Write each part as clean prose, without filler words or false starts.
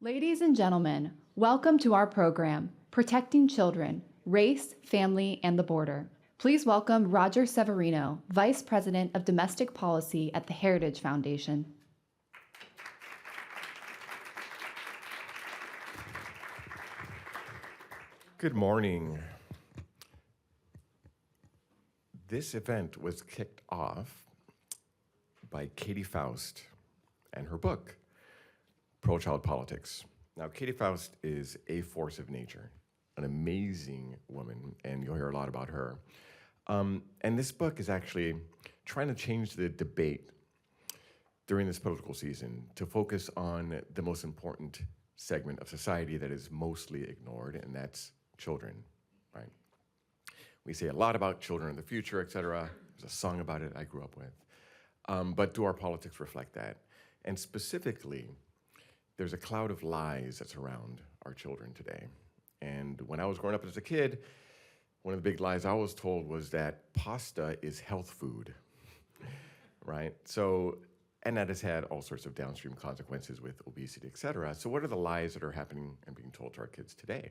Ladies and gentlemen, welcome to our program, Protecting Children, Race, Family, and the Border. Please welcome Roger Severino, Vice President of Domestic Policy at the Heritage Foundation. Good morning. This event was kicked off by Katie Faust and her book, Pro-Child Politics. Now, Katie Faust is a force of nature, an amazing woman, and you'll hear a lot about her. And this book is actually trying to change the debate during this political season to focus on the most important segment of society that is mostly ignored, and that's children, right? We say a lot about children in the future, et cetera. There's a song about it I grew up with. But do our politics reflect that? And specifically, there's a cloud of lies that surround our children today. And when I was growing up as a kid, one of the big lies I was told was that pasta is health food, right? So, and that has had all sorts of downstream consequences with obesity, et cetera. So what are the lies that are happening and being told to our kids today?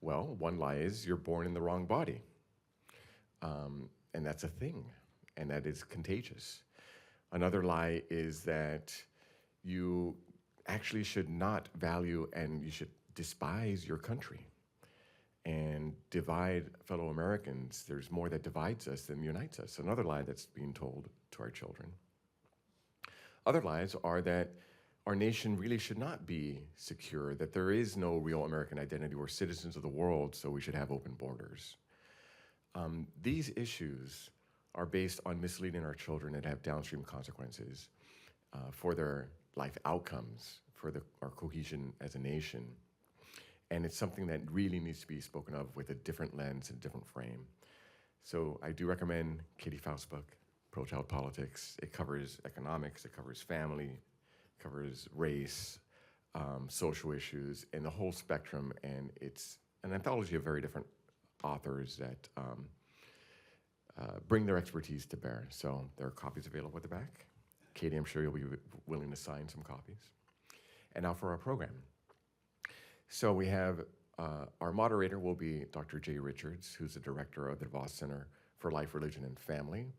Well, one lie is you're born in the wrong body. And that's a thing, and that is contagious. Another lie is that you actually should not value and you should despise your country and divide fellow Americans. There's more that divides us than unites us. Another lie that's being told to our children. Other lies are that our nation really should not be secure, that there is no real American identity. We're citizens of the world, so we should have open borders. These issues are based on misleading our children and have downstream consequences for their life outcomes, for our cohesion as a nation. And it's something that really needs to be spoken of with a different lens and different frame. So I do recommend Katie Faust's book, Pro-Child Politics. It covers economics, it covers family, covers race, social issues, and the whole spectrum. And it's an anthology of very different authors that bring their expertise to bear. So there are copies available at the back. Katie, I'm sure you'll be willing to sign some copies. And now for our program. So we have, our moderator will be Dr. Jay Richards, who's the director of the DeVos Center for Life, Religion, and Family.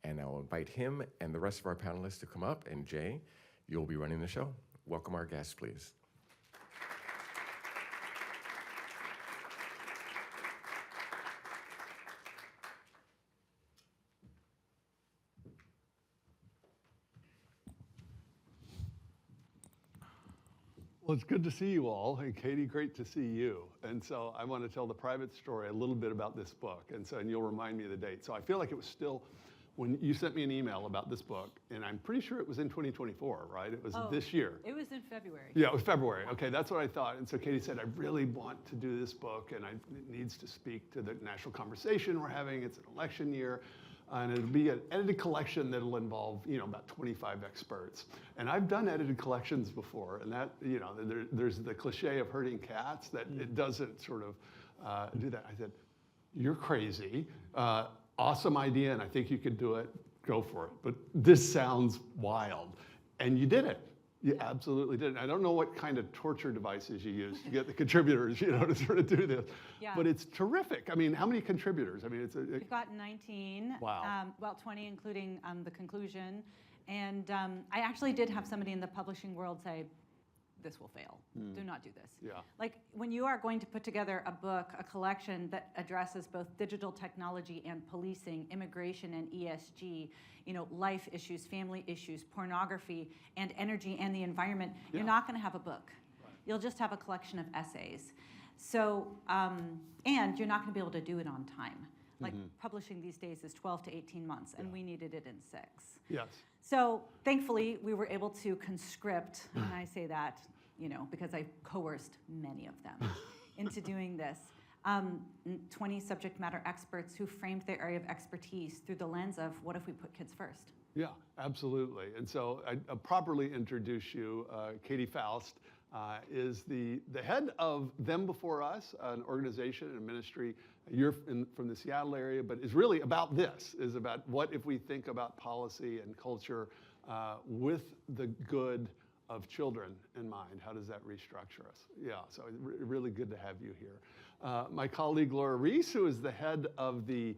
And I'll invite him and the rest of our panelists to come up. And Jay, you'll be running the show. Welcome our guests, please. Well, it's good to see you all. And Katie, great to see you. And so I want to tell the private story a little bit about this book. And you'll remind me of the date. So I feel like it was still, when you sent me an email about this book, and I'm pretty sure it was in 2024, right? It was this year. It was in February. Yeah, it was February. Okay, that's what I thought. And so Katie said, I really want to do this book, and it needs to speak to the national conversation we're having. It's an election year. And it'll be an edited collection that'll involve, about 25 experts. And I've done edited collections before, and that, there's the cliche of herding cats that it doesn't sort of do that. I said, you're crazy. Awesome idea, and I think you could do it. Go for it. But this sounds wild. And you did it. You absolutely did. I don't know what kind of torture devices you used to get the contributors, to sort of do this. Yeah. But it's terrific. I mean, how many contributors? I mean, We've got 19. Wow. Well, 20 including the conclusion. And I actually did have somebody in the publishing world say, this will fail. Do not do this. Yeah. Like when you are going to put together a book, a collection that addresses both digital technology and policing, immigration and ESG, life issues, family issues, pornography, and energy and the environment, you're not going to have a book. Right. You'll just have a collection of essays. So, and you're not going to be able to do it on time. Like publishing these days is 12 to 18 months, and we needed it in 6. Yes. So thankfully, we were able to conscript, and I say that, because I coerced many of them into doing this. 20 subject matter experts who framed their area of expertise through the lens of what if we put kids first? Yeah, absolutely. And so I'll properly introduce you. Katie Faust is the head of Them Before Us, an organization and a ministry. You're from the Seattle area, but is really about this, is about what if we think about policy and culture with the good of children in mind? How does that restructure us? Yeah, so really good to have you here. My colleague Laura Reese, who is the head of the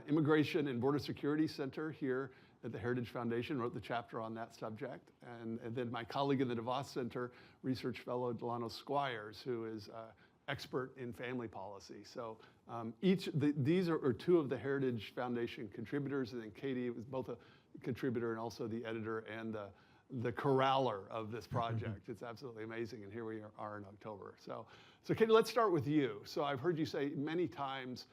Immigration and Border Security Center here at the Heritage Foundation, wrote the chapter on that subject. And then my colleague in the DeVos Center, research fellow Delano Squires, who is expert in family policy. So these are two of the Heritage Foundation contributors, and then Katie was both a contributor and also the editor and the corraller of this project. It's absolutely amazing, and here we are in October. So Katie, let's start with you. So I've heard you say many times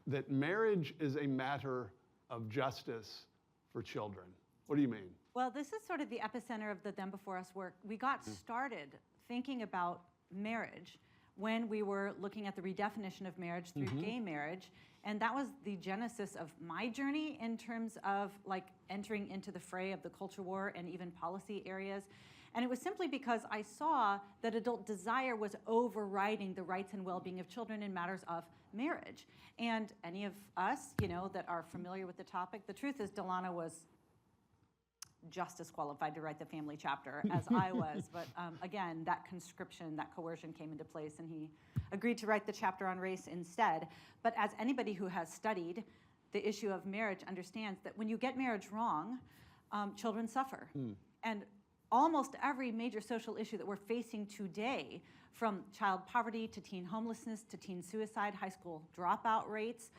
that marriage is a matter of justice for children. What do you mean? Well, this is sort of the epicenter of the Them Before Us work. We got started thinking about marriage when we were looking at the redefinition of marriage through gay marriage. And that was the genesis of my journey in terms of like entering into the fray of the culture war and even policy areas. And it was simply because I saw that adult desire was overriding the rights and well-being of children in matters of marriage. And any of us, that are familiar with the topic, the truth is Delano was just as qualified to write the family chapter as I was. But again, that conscription, that coercion came into place, and he agreed to write the chapter on race instead. But as anybody who has studied the issue of marriage understands that when you get marriage wrong, children suffer. And almost every major social issue that we're facing today, from child poverty to teen homelessness to teen suicide, high school dropout rates,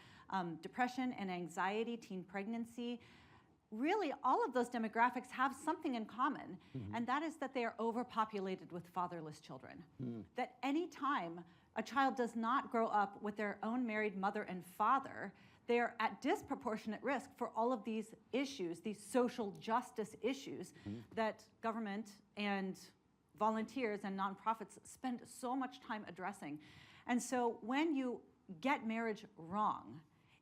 depression and anxiety, teen pregnancy, really all of those demographics have something in common, and that is that they are overpopulated with fatherless children. That any time a child does not grow up with their own married mother and father, they are at disproportionate risk for all of these issues, these social justice issues that government and volunteers and nonprofits spend so much time addressing. And so when you get marriage wrong,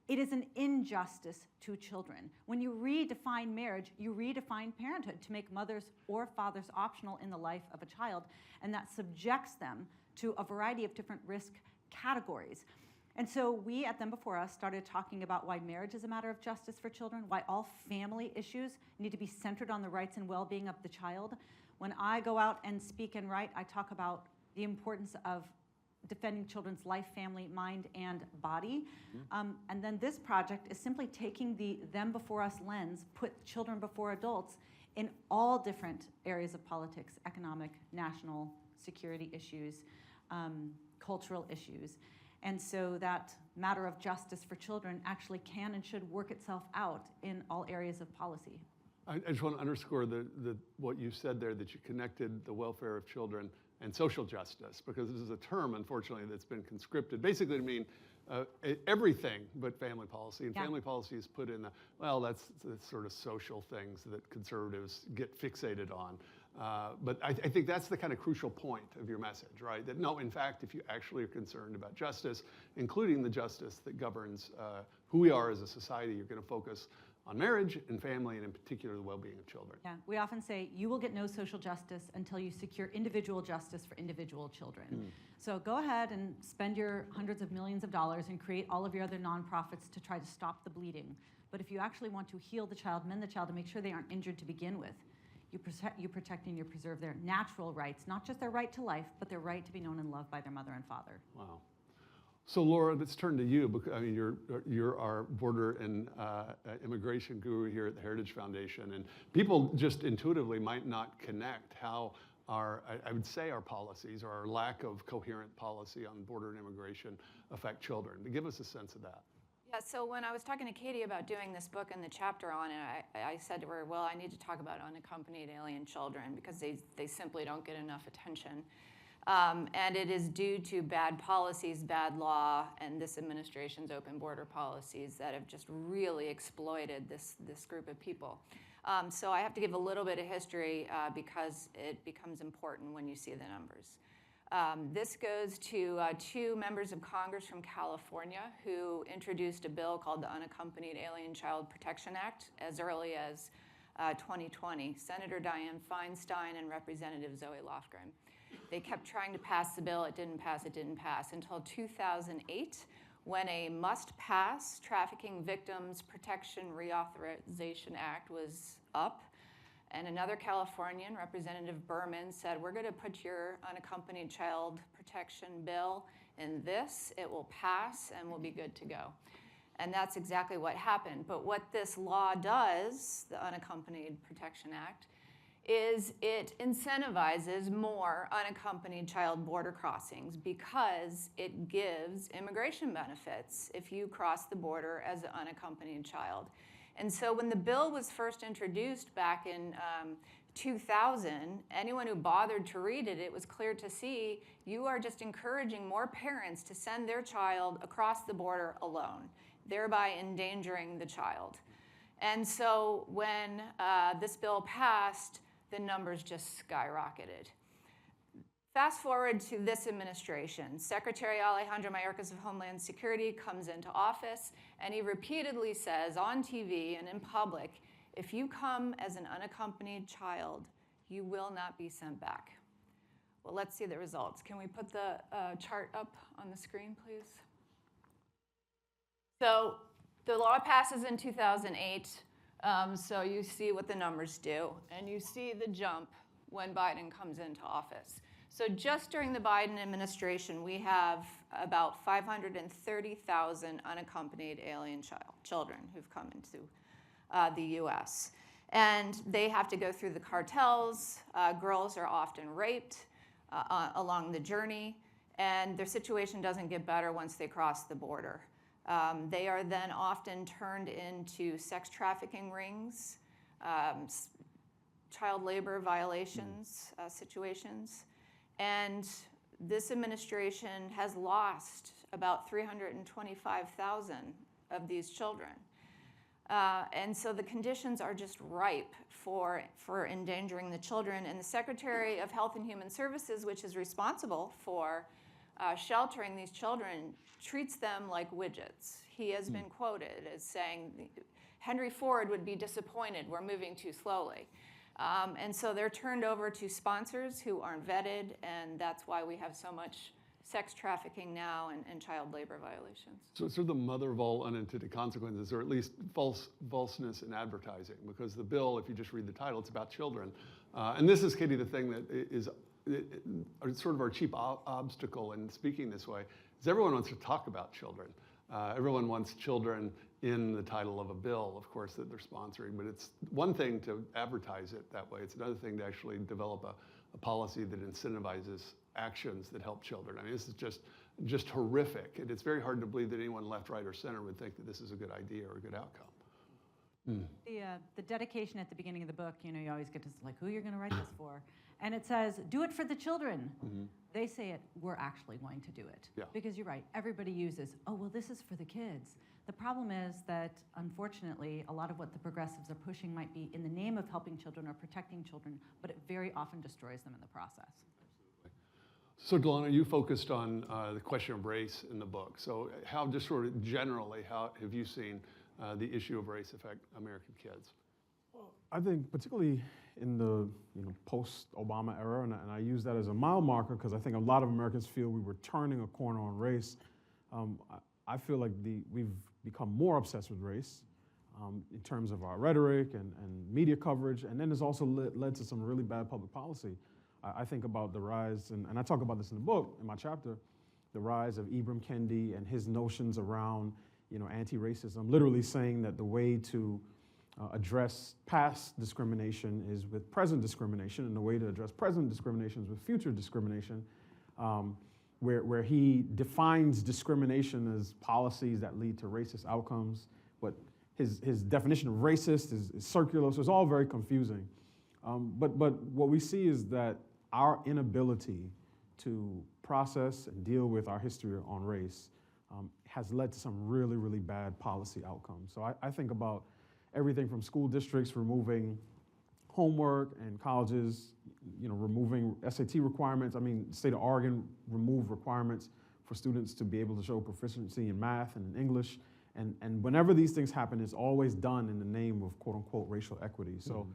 it is an injustice to children. When you redefine marriage, you redefine parenthood to make mothers or fathers optional in the life of a child, and that subjects them to a variety of different risk categories. And so we at Them Before Us started talking about why marriage is a matter of justice for children, why all family issues need to be centered on the rights and well-being of the child. When I go out and speak and write, I talk about the importance of defending children's life, family, mind, and body. And then this project is simply taking the Them Before Us lens, put children before adults in all different areas of politics, economic, national, security issues, cultural issues. And so that matter of justice for children actually can and should work itself out in all areas of policy. I just want to underscore what you said there, that you connected the welfare of children and social justice, because this is a term, unfortunately, that's been conscripted basically to mean everything but family policy. And family policy is put in that's sort of social things that conservatives get fixated on. But I think that's the kind of crucial point of your message, right? That no, in fact, if you actually are concerned about justice, including the justice that governs who we are as a society, you're going to focus on marriage and family, and in particular, the well-being of children. Yeah, we often say you will get no social justice until you secure individual justice for individual children. So go ahead and spend your hundreds of millions of dollars and create all of your other nonprofits to try to stop the bleeding. But if you actually want to heal the child, mend the child, and make sure they aren't injured to begin with, you protect and you preserve their natural rights, not just their right to life, but their right to be known and loved by their mother and father. Wow. So Laura, let's turn to you. Because, I mean, you're our border and immigration guru here at the Heritage Foundation, and people just intuitively might not connect how I would say our policies or our lack of coherent policy on border and immigration affect children. But give us a sense of that. Yeah, so when I was talking to Katie about doing this book and the chapter on it, I said to her, well, I need to talk about unaccompanied alien children because they simply don't get enough attention. And it is due to bad policies, bad law, and this administration's open border policies that have just really exploited this group of people. So I have to give a little bit of history because it becomes important when you see the numbers. This goes to two members of Congress from California who introduced a bill called the Unaccompanied Alien Child Protection Act as early as 2020. Senator Dianne Feinstein and Representative Zoe Lofgren. They kept trying to pass the bill. It didn't pass until 2008 when a must-pass Trafficking Victims Protection Reauthorization Act was up. And another Californian, Representative Berman, said, we're going to put your unaccompanied child protection bill in this. It will pass and we'll be good to go. And that's exactly what happened. But what this law does, the Unaccompanied Protection Act, is it incentivizes more unaccompanied child border crossings because it gives immigration benefits if you cross the border as an unaccompanied child. And so when the bill was first introduced back in 2000, anyone who bothered to read it, it was clear to see you are just encouraging more parents to send their child across the border alone, thereby endangering the child. And so when this bill passed, the numbers just skyrocketed. Fast forward to this administration. Secretary Alejandro Mayorkas of Homeland Security comes into office, and he repeatedly says on TV and in public, if you come as an unaccompanied child, you will not be sent back. Well, let's see the results. Can we put the chart up on the screen, please? So the law passes in 2008, so you see what the numbers do, and you see the jump when Biden comes into office. So just during the Biden administration, we have about 530,000 unaccompanied alien children who've come into the U.S. And they have to go through the cartels. Girls are often raped along the journey, and their situation doesn't get better once they cross the border. They are then often turned into sex trafficking rings, child labor violations situations. And this administration has lost about 325,000 of these children. And so the conditions are just ripe for endangering the children. And the Secretary of Health and Human Services, which is responsible for sheltering these children, treats them like widgets. He has been quoted as saying, Henry Ford would be disappointed, we're moving too slowly. And so they're turned over to sponsors who aren't vetted, and that's why we have so much sex trafficking now and child labor violations. So it's sort of the mother of all unintended consequences, or at least falseness in advertising, because the bill, if you just read the title, it's about children. And this is, Katie, the thing that is sort of our chief obstacle in speaking this way, is everyone wants to talk about children. Everyone wants children in the title of a bill, of course, that they're sponsoring. But it's one thing to advertise it that way. It's another thing to actually develop a policy that incentivizes actions that help children. I mean, this is just horrific. And it's very hard to believe that anyone left, right, or center would think that this is a good idea or a good outcome. The dedication at the beginning of the book, you know, you always get to like, who you're going to write this for. And it says, do it for the children. Mm-hmm. They say it, we're actually going to do it. Yeah. Because you're right, everybody uses, oh, well, this is for the kids. The problem is that, unfortunately, a lot of what the progressives are pushing might be in the name of helping children or protecting children, but it very often destroys them in the process. So, Delana, you focused on the question of race in the book. So how, just sort of generally, how have you seen the issue of race affect American kids? Well, I think particularly in the post-Obama era, and I use that as a mile marker because I think a lot of Americans feel we were turning a corner on race. I feel like we've become more obsessed with race in terms of our rhetoric and media coverage, and then it's also led to some really bad public policy. I think about the rise, and I talk about this in the book, in my chapter, the rise of Ibram Kendi and his notions around anti-racism, literally saying that the way to address past discrimination is with present discrimination, and the way to address present discrimination is with future discrimination, where he defines discrimination as policies that lead to racist outcomes, but his definition of racist is circular, so it's all very confusing. But what we see is that our inability to process and deal with our history on race has led to some really, really bad policy outcomes. So I think about everything from school districts removing homework and colleges, removing SAT requirements. I mean, the state of Oregon removed requirements for students to be able to show proficiency in math and in English. And whenever these things happen, it's always done in the name of quote unquote racial equity. So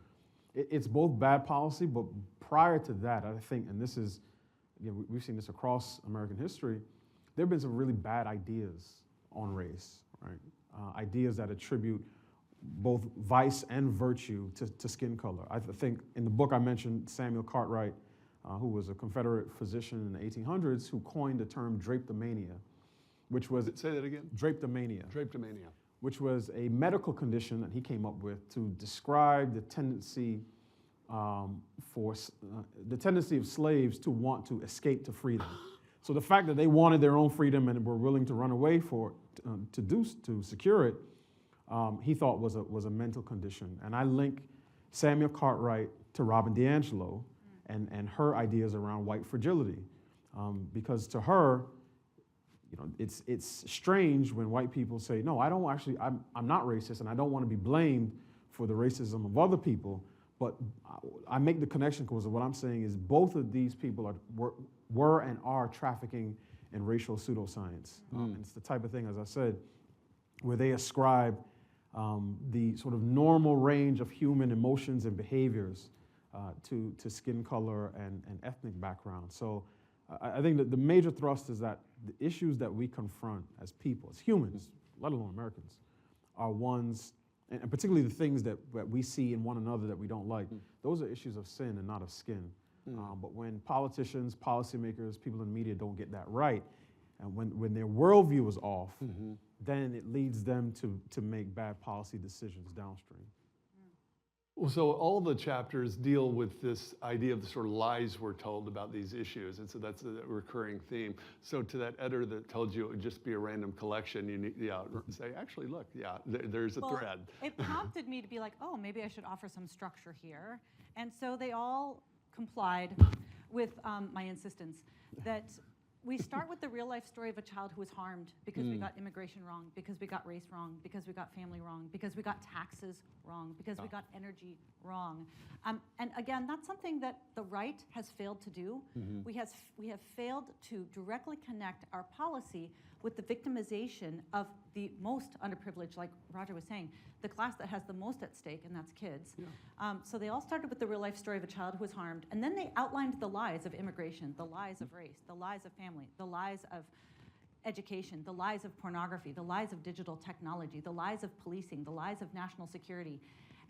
it's both bad policy, but prior to that, I think, and this is, we've seen this across American history, there have been some really bad ideas on race, right? Ideas that attribute both vice and virtue to skin color. I think in the book I mentioned Samuel Cartwright, who was a Confederate physician in the 1800s, who coined the term drapetomania, which was Say that again. drapetomania, Drapetomania. which was a medical condition that he came up with to describe the tendency the tendency of slaves to want to escape to freedom. So the fact that they wanted their own freedom and were willing to run away for to secure it, he thought was a mental condition. And I link Samuel Cartwright to Robin DiAngelo and her ideas around white fragility, because to her, you know, it's strange when white people say, no, I don't actually, I'm not racist and I don't want to be blamed for the racism of other people, but I make the connection because what I'm saying is both of these people were and are trafficking in racial pseudoscience. And it's the type of thing, as I said, where they ascribe the sort of normal range of human emotions and behaviors to skin color and ethnic background. So I think that the major thrust is that the issues that we confront as people, as humans, let alone Americans, are ones, and particularly the things that we see in one another that we don't like, those are issues of sin and not of skin. But when politicians, policymakers, people in the media don't get that right, and when their worldview is off, then it leads them to make bad policy decisions downstream. Well, so all the chapters deal with this idea of the sort of lies we're told about these issues, and so that's a recurring theme. So to that editor that told you it would just be a random collection, you need, say, actually, look, there's a thread. It prompted me to be like, oh, maybe I should offer some structure here. And so they all complied with my insistence that we start with the real life story of a child who was harmed because we got immigration wrong, because we got race wrong, because we got family wrong, because we got taxes wrong, because we got energy wrong. And again, that's something that the right has failed to do. We have failed to directly connect our policy with the victimization of the most underprivileged, like Roger was saying, the class that has the most at stake, and that's kids. So they all started with the real life story of a child who was harmed, and then they outlined the lies of immigration, the lies of race, the lies of family, the lies of education, the lies of pornography, the lies of digital technology, the lies of policing, the lies of national security.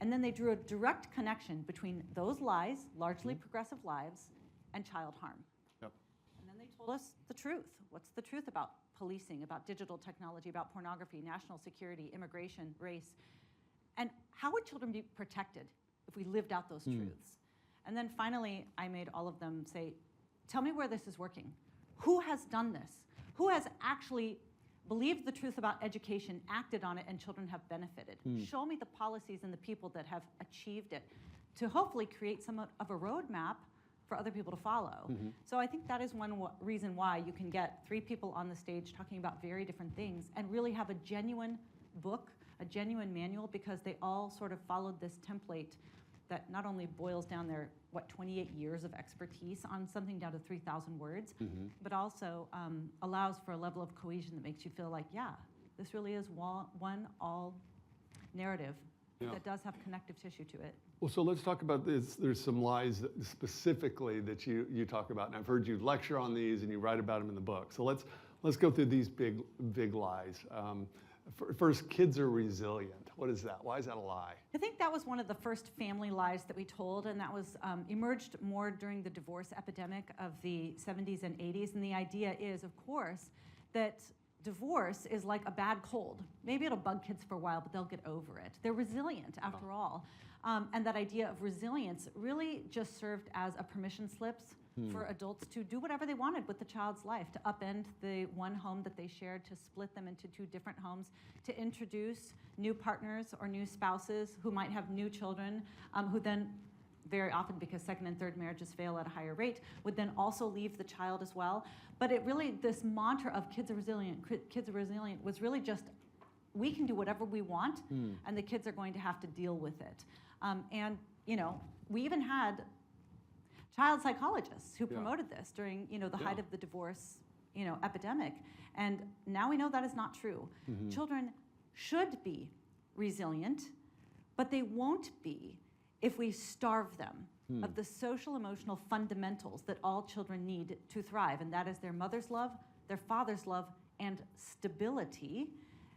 And then they drew a direct connection between those lies, largely progressive lives, and child harm. Yep. And then they told us the truth. What's the truth about policing, about digital technology, about pornography, national security, immigration, race? And how would children be protected if we lived out those truths? And then finally, I made all of them say, tell me where this is working. Who has done this? Who has actually believed the truth about education, acted on it, and children have benefited? Show me the policies and the people that have achieved it to hopefully create somewhat of a roadmap for other people to follow. So I think that is one reason why you can get 3 people on the stage talking about very different things and really have a genuine book, a genuine manual, because they all sort of followed this template that not only boils down their, 28 years of expertise on something down to 3,000 words, but also allows for a level of cohesion that makes you feel like, yeah, this really is one all narrative that does have connective tissue to it. Well, so let's talk about this. There's some lies specifically that you talk about, and I've heard you lecture on these and you write about them in the book. So let's go through these big lies. First, kids are resilient. What is that? Why is that a lie? I think that was one of the first family lies that we told, and that was emerged more during the divorce epidemic of the 70s and 80s. And the idea is, of course, that divorce is like a bad cold. Maybe it'll bug kids for a while, but they'll get over it. They're resilient, after all. And that idea of resilience really just served as a permission slips for adults to do whatever they wanted with the child's life, to upend the one home that they shared, to split them into 2 different homes, to introduce new partners or new spouses who might have new children, who then very often, because 2nd and 3rd marriages fail at a higher rate, would then also leave the child as well. But it really, this mantra of kids are resilient was really just, we can do whatever we want, and the kids are going to have to deal with it. And, we even had child psychologists who promoted this during, the height of the divorce, epidemic. And now we know that is not true. Children should be resilient, but they won't be if we starve them of the social emotional fundamentals that all children need to thrive. And that is their mother's love, their father's love, and stability.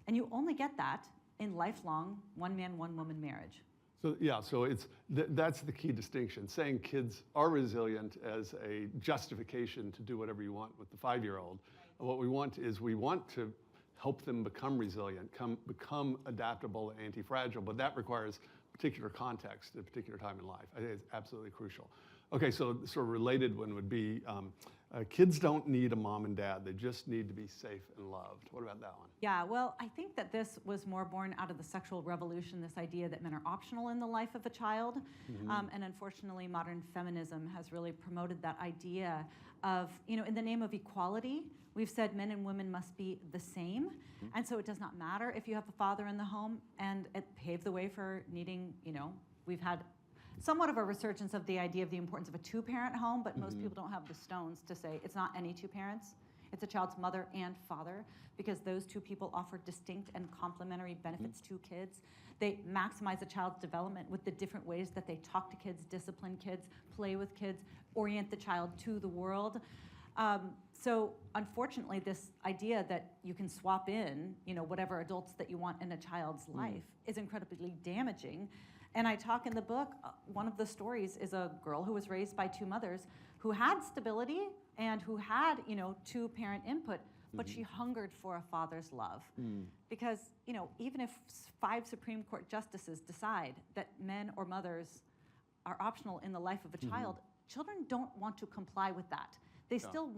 And you only get that in lifelong one man, one woman marriage. So yeah, so that's the key distinction. Saying kids are resilient as a justification to do whatever you want with the 5-year-old. What we want to help them become resilient, become adaptable, anti-fragile, but that requires particular context at a particular time in life. I think it's absolutely crucial. Okay, so sort of related one would be kids don't need a mom and dad. They just need to be safe and loved. What about that one? Yeah, well, I think that this was more born out of the sexual revolution, this idea that men are optional in the life of a child. And unfortunately, modern feminism has really promoted that idea of, in the name of equality, we've said men and women must be the same. And so it does not matter if you have a father in the home, and it paved the way for needing, we've had somewhat of a resurgence of the idea of the importance of a two-parent home, but most people don't have the stones to say it's not any two parents. It's a child's mother and father, because those two people offer distinct and complementary benefits to kids. They maximize a child's development with the different ways that they talk to kids, discipline kids, play with kids, orient the child to the world. So unfortunately, this idea that you can swap in, whatever adults that you want in a child's life is incredibly damaging. And I talk in the book, one of the stories is a girl who was raised by two mothers who had stability and who had, two-parent input, but she hungered for a father's love. Because, even if 5 Supreme Court justices decide that men or mothers are optional in the life of a child, children don't want to comply with that. They still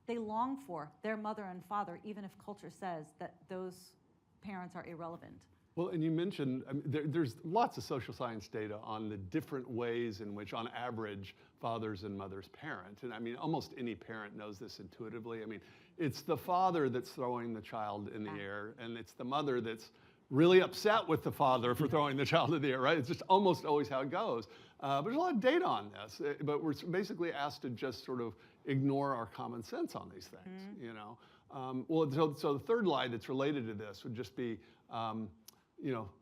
they long for their mother and father, even if culture says that those parents are irrelevant. Well, and you mentioned, there's lots of social science data on the different ways in which, on average, fathers and mothers parent. And almost any parent knows this intuitively. It's the father that's throwing the child in the air, and it's the mother that's really upset with the father for throwing the child in the air, right? It's just almost always how it goes. But there's a lot of data on this, but we're basically asked to just sort of ignore our common sense on these things, So the third lie that's related to this would just be,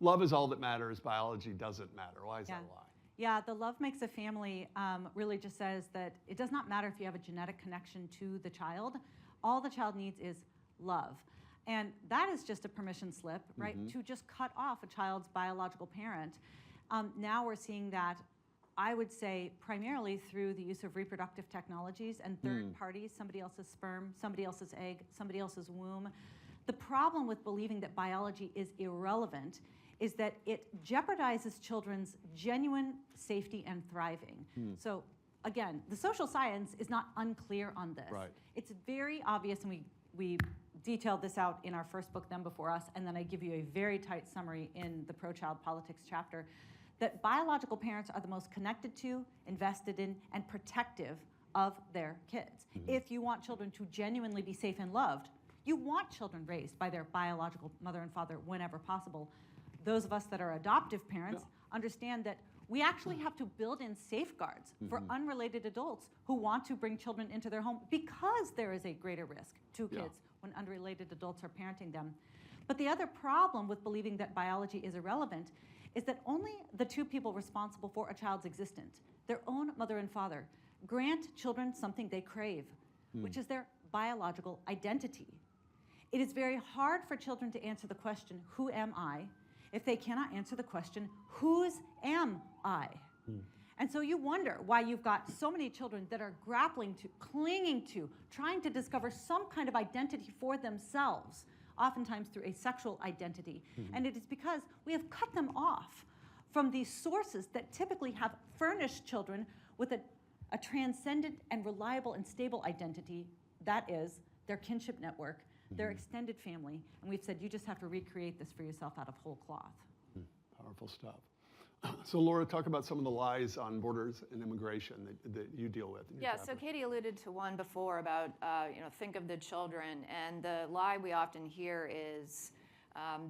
love is all that matters, biology doesn't matter. Why is that a lie? Yeah, the love makes a family really just says that it does not matter if you have a genetic connection to the child. All the child needs is love. And that is just a permission slip, right, to just cut off a child's biological parent. Now we're seeing that, I would say, primarily through the use of reproductive technologies and third parties, somebody else's sperm, somebody else's egg, somebody else's womb. The problem with believing that biology is irrelevant is that it jeopardizes children's genuine safety and thriving. So again, the social science is not unclear on this. Right. It's very obvious, and we detailed this out in our first book, Them Before Us, and then I give you a very tight summary in the Pro-Child Politics chapter, that biological parents are the most connected to, invested in, and protective of their kids. If you want children to genuinely be safe and loved, you want children raised by their biological mother and father whenever possible. Those of us that are adoptive parents understand that we actually have to build in safeguards for unrelated adults who want to bring children into their home, because there is a greater risk to kids when unrelated adults are parenting them. But the other problem with believing that biology is irrelevant is that only the two people responsible for a child's existence, their own mother and father, grant children something they crave, which is their biological identity. It is very hard for children to answer the question, who am I, if they cannot answer the question, whose am I? And so you wonder why you've got so many children that are grappling to, clinging to, trying to discover some kind of identity for themselves, oftentimes through a sexual identity. And it is because we have cut them off from these sources that typically have furnished children with a transcendent and reliable and stable identity, that is their kinship network, their extended family. And we've said, you just have to recreate this for yourself out of whole cloth. Powerful stuff. So Laura, talk about some of the lies on borders and immigration that you deal with in your Yeah, chapter. so Katie alluded to one before about, think of the children. And the lie we often hear is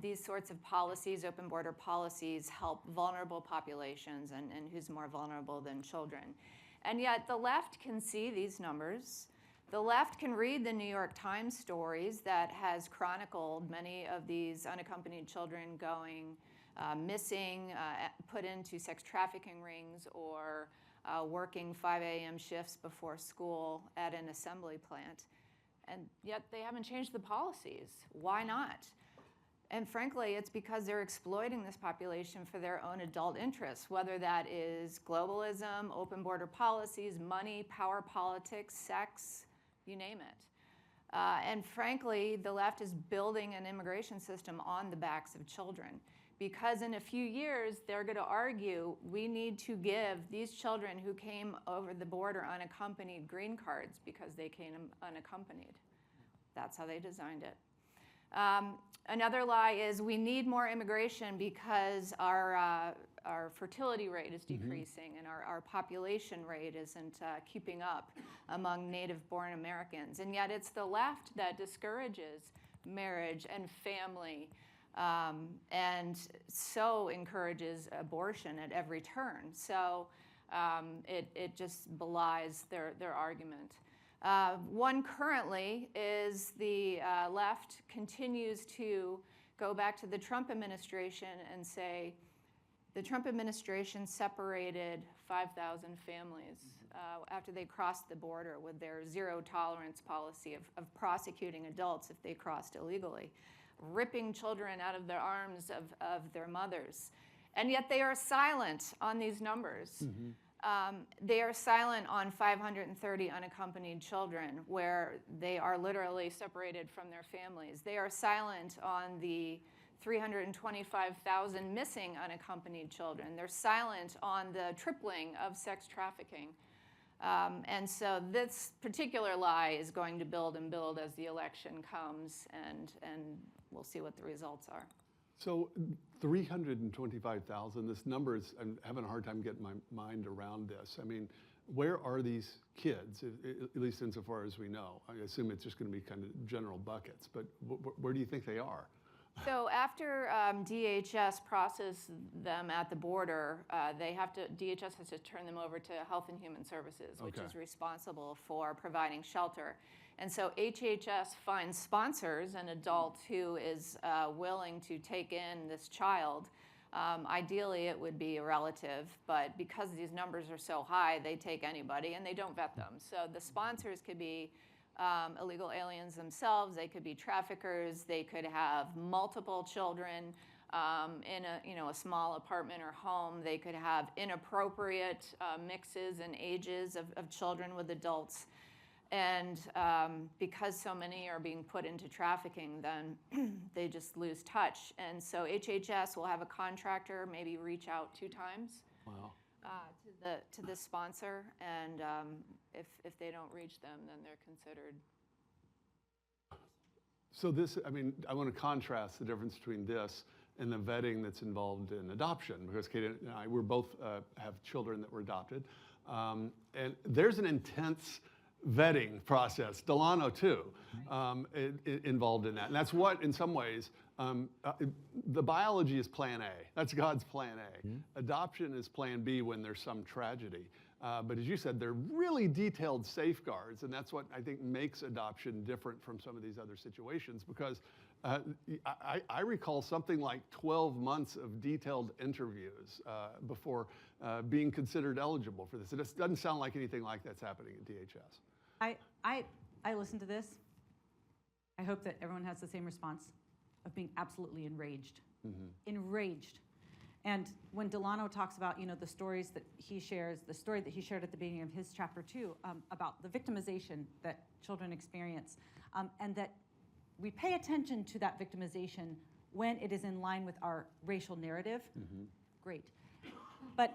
these sorts of policies, open border policies, help vulnerable populations, and who's more vulnerable than children. And yet the left can see these numbers. The left can read the New York Times stories that has chronicled many of these unaccompanied children going missing, put into sex trafficking rings, or working 5 a.m. shifts before school at an assembly plant. And yet they haven't changed the policies. Why not? And frankly, it's because they're exploiting this population for their own adult interests, whether that is globalism, open border policies, money, power politics, sex, you name it. And frankly, the left is building an immigration system on the backs of children, because in a few years, they're going to argue we need to give these children who came over the border unaccompanied green cards because they came unaccompanied. That's how they designed it. Another lie is we need more immigration because our fertility rate is decreasing and our population rate isn't keeping up among native-born Americans. And yet it's the left that discourages marriage and family and so encourages abortion at every turn. So it just belies their argument. One currently is the left continues to go back to the Trump administration and say the Trump administration separated 5,000 families after they crossed the border with their zero tolerance policy of prosecuting adults if they crossed illegally, ripping children out of the arms of their mothers. And yet they are silent on these numbers. They are silent on 530 unaccompanied children where they are literally separated from their families. They are silent on the 325,000 missing unaccompanied children. They're silent on the tripling of sex trafficking. And so this particular lie is going to build and build as the election comes, and we'll see what the results are. So 325,000, this number is, I'm having a hard time getting my mind around this. I mean, where are these kids, at least insofar as we know? I assume it's just going to be kind of general buckets, but where do you think they are? So after DHS processes them at the border, DHS has to turn them over to Health and Human Services, which is responsible for providing shelter. And so HHS finds sponsors, an adult who is willing to take in this child. Ideally, it would be a relative, but because these numbers are so high, they take anybody and they don't vet them. So the sponsors could be illegal aliens themselves. They could be traffickers. They could have multiple children in a small apartment or home. They could have inappropriate mixes and ages of children with adults. And because so many are being put into trafficking, then they just lose touch. And so HHS will have a contractor maybe reach out 2 times to the sponsor, and if they don't reach them, then they're considered. So this, I mean, I want to contrast the difference between this and the vetting that's involved in adoption, because Katie and I, we're both have children that were adopted, and there's an intense vetting process. Delano too, involved in that, and that's what, in some ways, the biology is plan A. That's God's plan A. Adoption is plan B when there's some tragedy. But as you said, they're really detailed safeguards, and that's what I think makes adoption different from some of these other situations, because I recall something like 12 months of detailed interviews before being considered eligible for this. It just doesn't sound like anything like that's happening at DHS. I listened to this. I hope that everyone has the same response of being absolutely enraged. Enraged. And when Delano talks about, the stories that he shares, the story that he shared at the beginning of his chapter 2 about the victimization that children experience, and that we pay attention to that victimization when it is in line with our racial narrative, great. But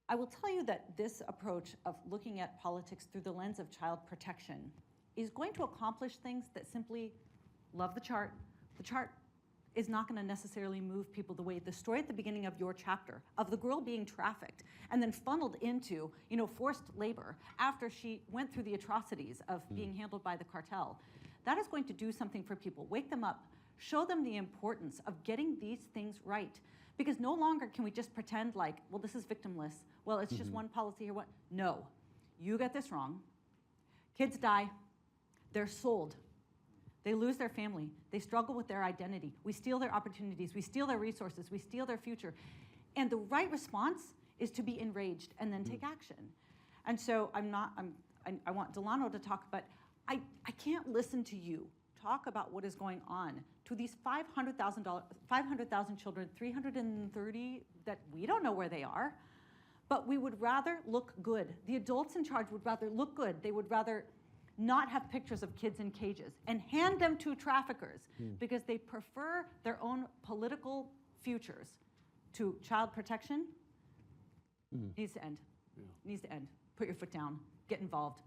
I will tell you that this approach of looking at politics through the lens of child protection is going to accomplish things that simply love the chart. The chart is not going to necessarily move people the way the story at the beginning of your chapter of the girl being trafficked and then funneled into, forced labor after she went through the atrocities of being handled by the cartel. That is going to do something for people. Wake them up. Show them the importance of getting these things right. Because no longer can we just pretend like, well, this is victimless. Well, it's just one policy here. No, you get this wrong. Kids die. They're sold. They lose their family. They struggle with their identity. We steal their opportunities. We steal their resources. We steal their future. And the right response is to be enraged and then take action. And so I want Delano to talk, but I can't listen to you talk about what is going on to these 500,000 children, 330 that we don't know where they are, but we would rather look good. The adults in charge would rather look good. They would rather not have pictures of kids in cages and hand them to traffickers because they prefer their own political futures to child protection. Needs to end. Needs to end. Put your foot down. Get involved.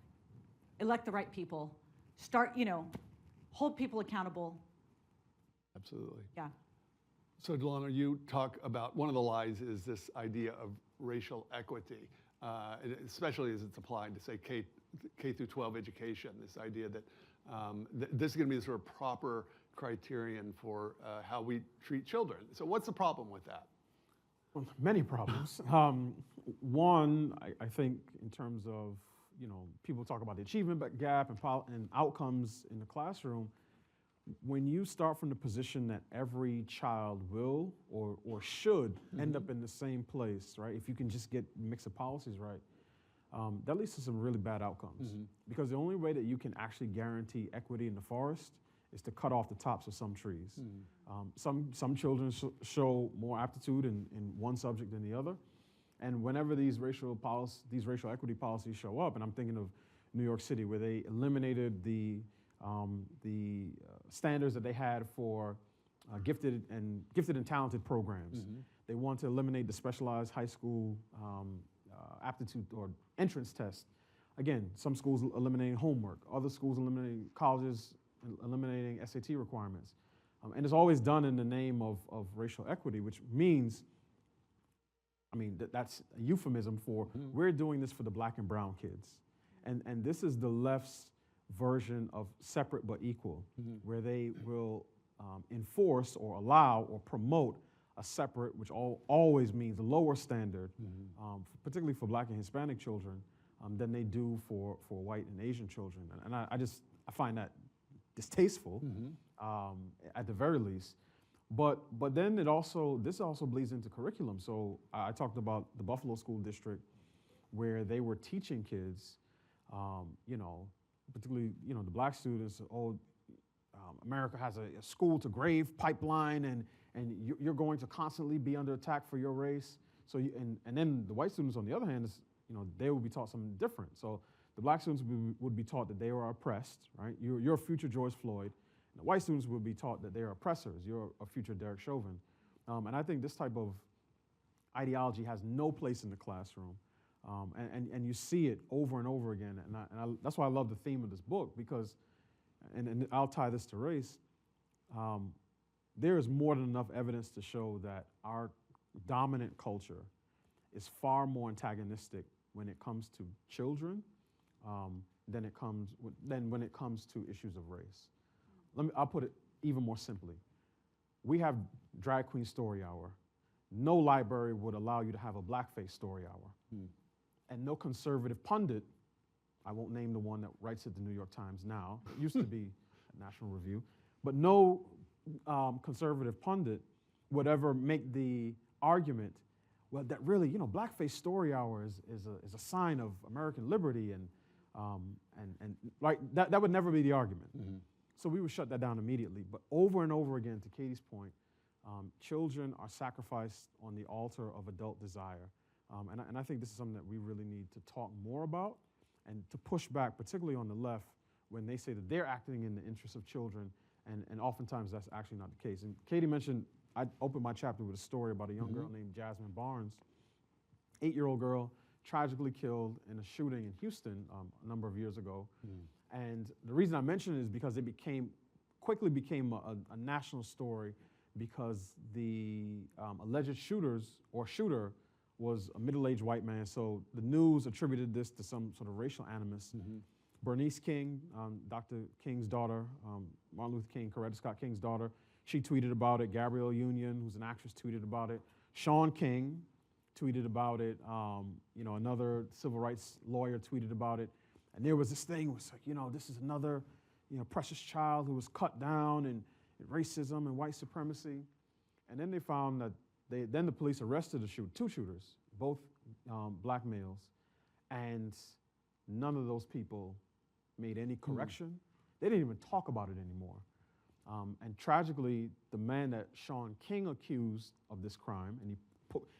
Elect the right people. Start, hold people accountable. Absolutely. Yeah. So Delano, you talk about, one of the lies is this idea of racial equity, especially as it's applied to, say, K through 12 education, this idea that this is going to be the sort of proper criterion for how we treat children. So what's the problem with that? Well, many problems. One, I think in terms of, people talk about the achievement gap and outcomes in the classroom. When you start from the position that every child will or should end up in the same place, right? If you can just get mix of policies right, that leads to some really bad outcomes. Because the only way that you can actually guarantee equity in the forest is to cut off the tops of some trees. Some children show more aptitude in one subject than the other. And whenever these racial equity policies show up, and I'm thinking of New York City, where they eliminated the standards that they had for gifted and talented programs. They want to eliminate the specialized high school aptitude or entrance test. Again, some schools eliminating homework, other schools eliminating colleges, eliminating SAT requirements. And it's always done in the name of racial equity, which means, that's a euphemism for we're doing this for the black and brown kids. And this is the left's version of separate but equal, where they will enforce or allow or promote a separate, which always means a lower standard, particularly for black and Hispanic children, than they do for white and Asian children. And I find that distasteful, at the very least. But then this also bleeds into curriculum. So I talked about the Buffalo School District, where they were teaching kids, particularly the black students, America has a school to grave pipeline, and you're going to constantly be under attack for your race. So and then the white students, on the other hand, they will be taught something different. So the black students would be taught that they were oppressed, right? You're a future George Floyd. And the white students would be taught that they're oppressors. You're a future Derek Chauvin. And I think this type of ideology has no place in the classroom. And you see it over and over again. And that's why I love the theme of this book, because, and I'll tie this to race, there is more than enough evidence to show that our dominant culture is far more antagonistic when it comes to children than when it comes to issues of race. I'll put it even more simply. We have Drag Queen Story Hour. No library would allow you to have a blackface story hour. And no conservative pundit, I won't name the one that writes at the New York Times now, it used to be a National Review, but no conservative pundit would ever make the argument, well, that really, blackface story hour is a sign of American liberty, and like that would never be the argument. So we would shut that down immediately. But over and over again, to Katie's point, children are sacrificed on the altar of adult desire. And I think this is something that we really need to talk more about and to push back, particularly on the left, when they say that they're acting in the interest of children, and oftentimes that's actually not the case. And Katie mentioned, I opened my chapter with a story about a young girl named Jasmine Barnes, 8-year-old girl, tragically killed in a shooting in Houston a number of years ago. And the reason I mention it is because it quickly became a national story, because the alleged shooter was a middle-aged white man. So the news attributed this to some sort of racial animus. Bernice King, Dr. King's daughter, Martin Luther King, Coretta Scott King's daughter, she tweeted about it. Gabrielle Union, who's an actress, tweeted about it. Shaun King tweeted about it. Another civil rights lawyer tweeted about it. And there was this thing, it was like, this is another, precious child who was cut down, and racism and white supremacy. And then they found that then the police arrested two shooters, both black males, and none of those people made any correction. they didn't even talk about it anymore. And tragically, the man that Shaun King accused of this crime, and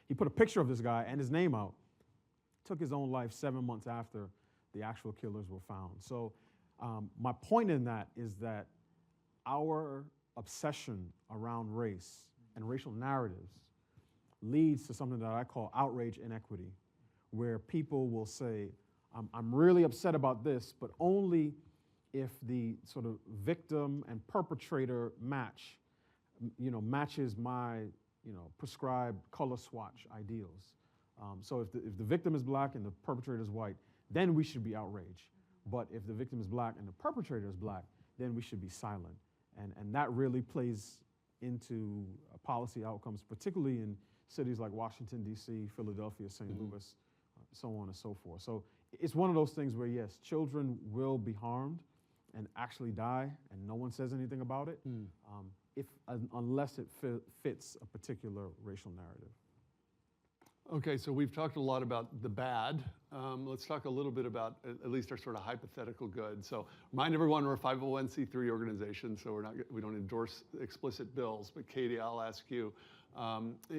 he put a picture of this guy and his name out, took his own life 7 months after the actual killers were found. So my point in that is that our obsession around race and racial narratives leads to something that I call outrage inequity, where people will say, I'm really upset about this, but only if the sort of victim and perpetrator matches my, prescribed color swatch ideals. So if the victim is black and the perpetrator is white, then we should be outraged. But if the victim is black and the perpetrator is black, then we should be silent. And that really plays into policy outcomes, particularly in cities like Washington, D.C., Philadelphia, St. Louis, so on and so forth. So it's one of those things where, yes, children will be harmed and actually die, and no one says anything about it, unless it fits a particular racial narrative. Okay, so we've talked a lot about the bad. Let's talk a little bit about at least our sort of hypothetical good. So remind everyone we're a 501c3 organization, so we don't endorse explicit bills. But Katie, I'll ask you,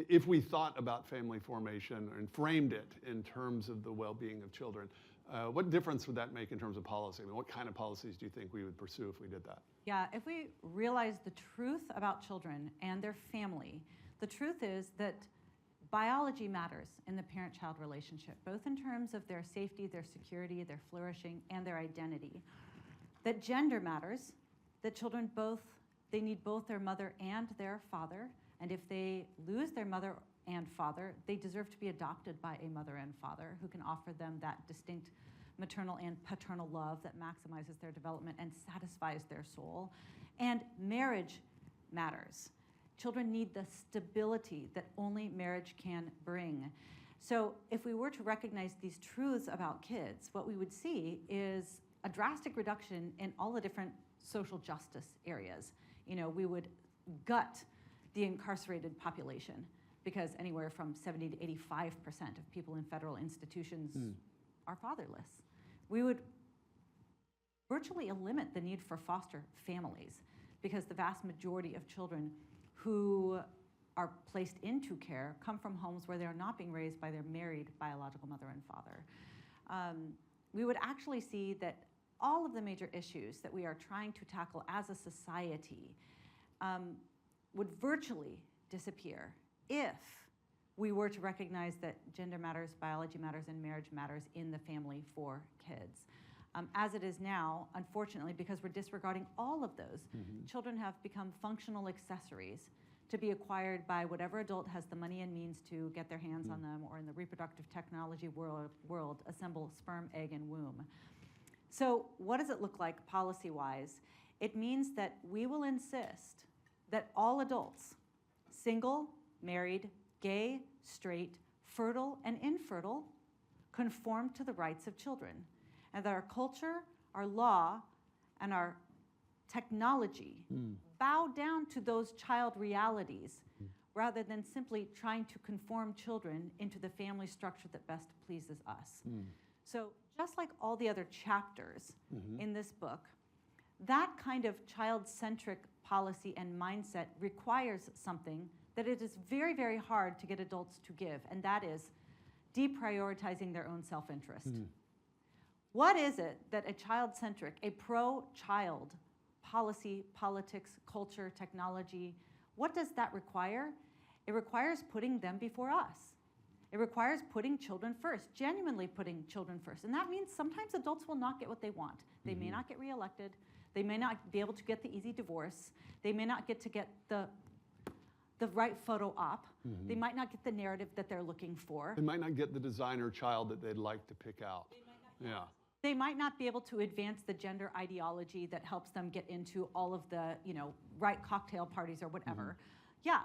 if we thought about family formation and framed it in terms of the well-being of children, what difference would that make in terms of policy? I mean, what kind of policies do you think we would pursue if we did that? Yeah, if we realize the truth about children and their family, the truth is that biology matters in the parent-child relationship, both in terms of their safety, their security, their flourishing, and their identity. That gender matters, that children they need both their mother and their father, and if they lose their mother and father, they deserve to be adopted by a mother and father who can offer them that distinct maternal and paternal love that maximizes their development and satisfies their soul. And marriage matters. Children need the stability that only marriage can bring. So if we were to recognize these truths about kids, what we would see is a drastic reduction in all the different social justice areas. We would gut the incarcerated population, because anywhere from 70 to 85% of people in federal institutions are fatherless. We would virtually eliminate the need for foster families, because the vast majority of children who are placed into care come from homes where they're not being raised by their married biological mother and father. We would actually see that all of the major issues that we are trying to tackle as a society would virtually disappear if we were to recognize that gender matters, biology matters, and marriage matters in the family for kids. As it is now, unfortunately, because we're disregarding all of those, children have become functional accessories to be acquired by whatever adult has the money and means to get their hands on them, or in the reproductive technology world, assemble sperm, egg, and womb. So what does it look like policy-wise? It means that we will insist that all adults, single, married, gay, straight, fertile, and infertile, conform to the rights of children, and that our culture, our law, and our technology bow down to those child realities rather than simply trying to conform children into the family structure that best pleases us. So just like all the other chapters in this book, that kind of child-centric policy and mindset requires something that it is very, very hard to get adults to give, and that is deprioritizing their own self-interest. What is it that a child-centric, a pro-child policy, politics, culture, technology, what does that require? It requires putting them before us. It requires putting children first, genuinely putting children first. And that means sometimes adults will not get what they want. They may not get reelected. They may not be able to get the easy divorce. They may not get to get the right photo op. They might not get the narrative that they're looking for. They might not get the designer child that they'd like to pick out. Yeah. They might not be able to advance the gender ideology that helps them get into all of the, right cocktail parties or whatever. Yeah.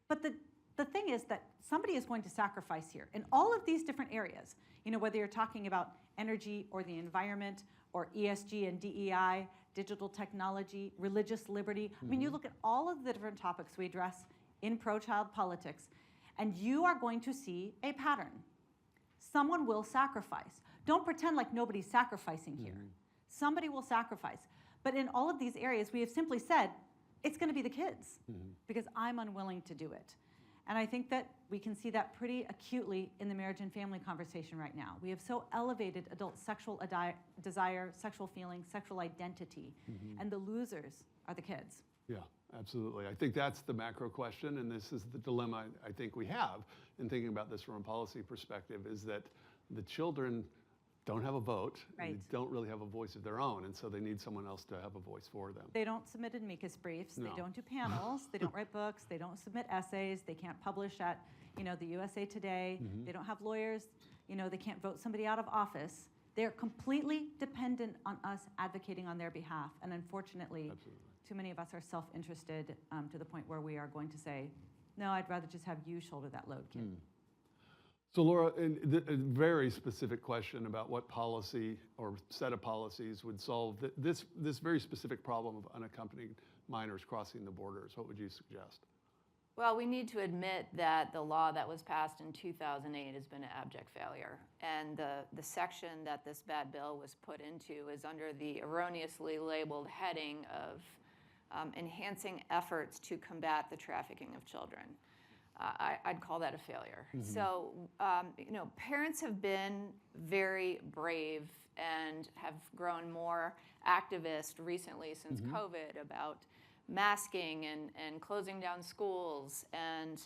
But the thing is that somebody is going to sacrifice here in all of these different areas. Whether you're talking about energy or the environment or ESG and DEI, digital technology, religious liberty. I mean, you look at all of the different topics we address in pro-child politics, and you are going to see a pattern. Someone will sacrifice. Don't pretend like nobody's sacrificing here. Somebody will sacrifice. But in all of these areas, we have simply said, it's going to be the kids because I'm unwilling to do it. And I think that we can see that pretty acutely in the marriage and family conversation right now. We have so elevated adult sexual desire, sexual feeling, sexual identity, and the losers are the kids. Yeah, absolutely. I think that's the macro question, and this is the dilemma I think we have in thinking about this from a policy perspective, is that the children don't have a vote, Right. and they don't really have a voice of their own, and so they need someone else to have a voice for them. They don't submit amicus briefs, No. they don't do panels, they don't write books, they don't submit essays, they can't publish at, the USA Today, they don't have lawyers, they can't vote somebody out of office. They're completely dependent on us advocating on their behalf, and unfortunately, Absolutely. too many of us are self-interested to the point where we are going to say, no, I'd rather just have you shoulder that load, kid. So Laura, a very specific question about what policy or set of policies would solve this very specific problem of unaccompanied minors crossing the borders. What would you suggest? Well, we need to admit that the law that was passed in 2008 has been an abject failure. And the section that this bad bill was put into is under the erroneously labeled heading of enhancing efforts to combat the trafficking of children. I'd call that a failure. So, parents have been very brave and have grown more activist recently since COVID about masking and closing down schools and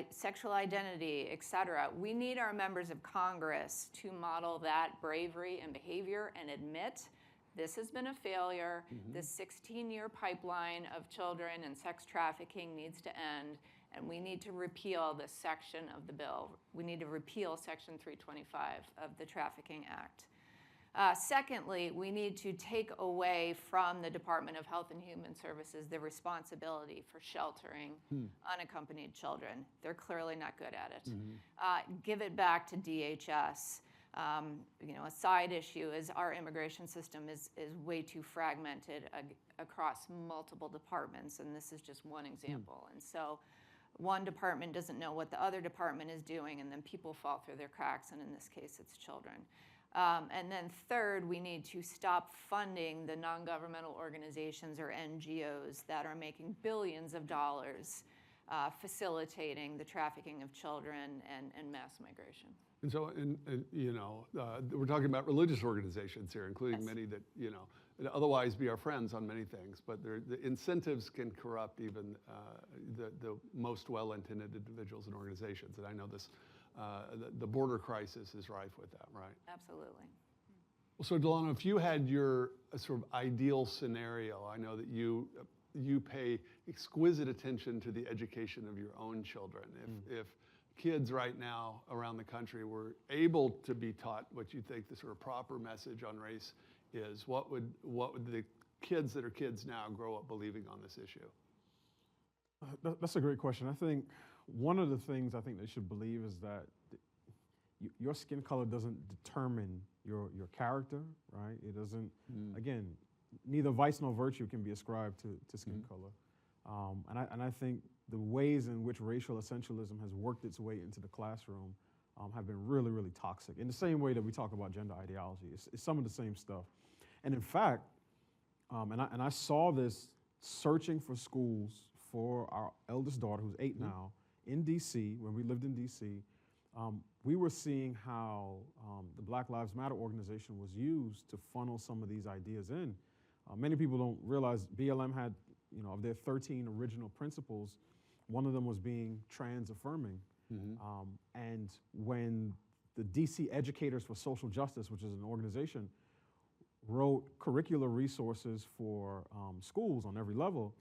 sexual identity, et cetera. We need our members of Congress to model that bravery and behavior and admit this has been a failure. This 16-year pipeline of children and sex trafficking needs to end, and we need to repeal this section of the bill. We need to repeal Section 325 of the Trafficking Act. Secondly, we need to take away from the Department of Health and Human Services the responsibility for sheltering unaccompanied children. They're clearly not good at it. Give it back to DHS. A side issue is our immigration system is way too fragmented across multiple departments, and this is just one example. And so one department doesn't know what the other department is doing, and then people fall through their cracks, and in this case, it's children. And then third, we need to stop funding the non-governmental organizations or NGOs that are making billions of dollars facilitating the trafficking of children and mass migration. And so, we're talking about religious organizations here, including Yes. many that, would otherwise be our friends on many things, but the incentives can corrupt even the most well-intended individuals and organizations. And I know this, the border crisis is rife with that, right? Absolutely. Well, so Delano, if you had your sort of ideal scenario, I know that you pay exquisite attention to the education of your own children. If kids right now around the country were able to be taught what you think the sort of proper message on race is, what would the kids that are kids now grow up believing on this issue? That's a great question. I think one of the things I think they should believe is that your skin color doesn't determine your character, right? It doesn't, again, neither vice nor virtue can be ascribed to skin color. And I think the ways in which racial essentialism has worked its way into the classroom have been really, really toxic. In the same way that we talk about gender ideology, it's some of the same stuff. And in fact, and I saw this searching for schools for our eldest daughter, who's 8 now, in DC, when we lived in DC. We were seeing how the Black Lives Matter organization was used to funnel some of these ideas in. Many people don't realize BLM had, of their 13 original principles, one of them was being trans affirming. And when the DC Educators for Social Justice, which is an organization, wrote curricular resources for schools on every level,